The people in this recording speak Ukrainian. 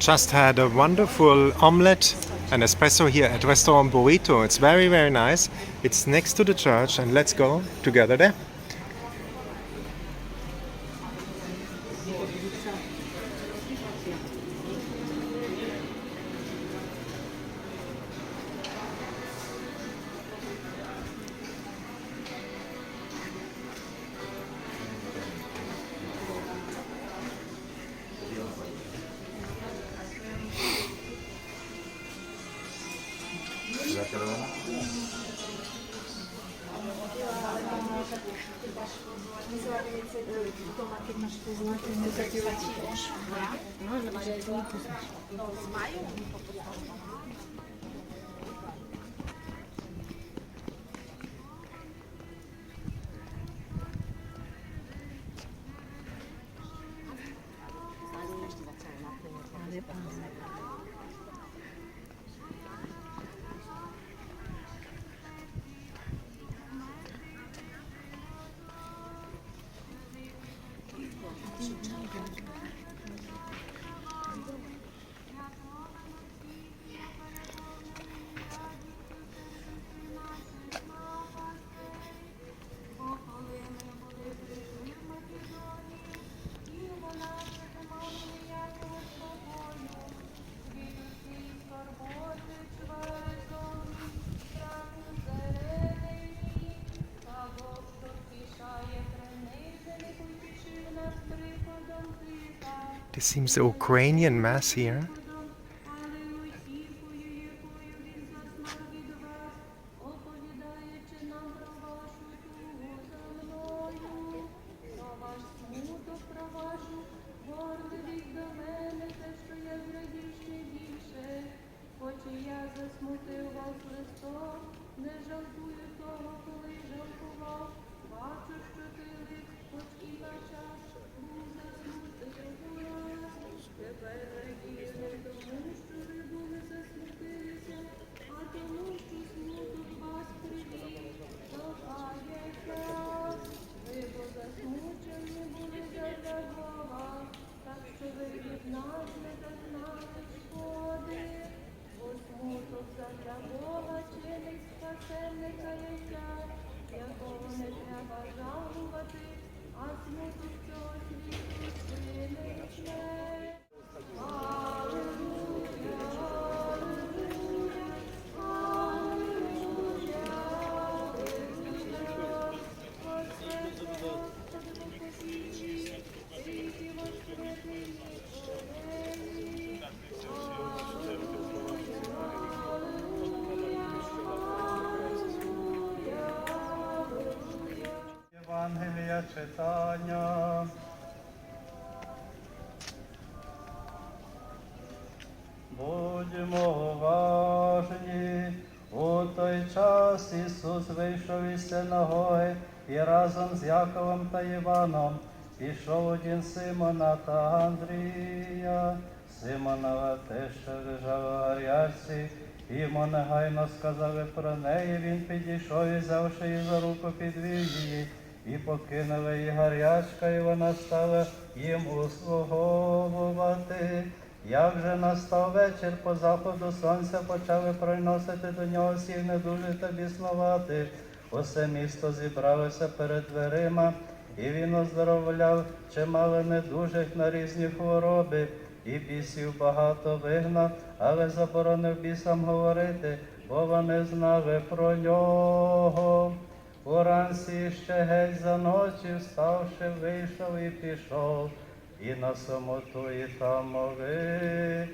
just had a wonderful omelette and espresso here at Restaurant Burrito. It's very, very nice. It's next to the church, and let's go together there. This seems the Ukrainian Mass here. Євангелія читання. Будьмо уважні. У той час Ісус вийшов із синагоги і разом з Яковом та Іваном пішов один Симона та Андрія. Симонова теща лежала в гарячці, і йому негайно сказали про неї. Він підійшов і, взявши її за руку, підвів її, і покинула її гарячка, і вона стала їм услуговувати. Як же настав вечір, по заходу сонця почали приносити до нього всіх недужих та біснуватих. Усе місто зібралося перед дверима, і він оздоровляв чимало недужих на різні хвороби, і бісів багато вигнав, але заборонив бісам говорити, бо вони знали про нього. Уранці ще геть за ночі, вставши, вийшов і пішов, і на самоту і там молився.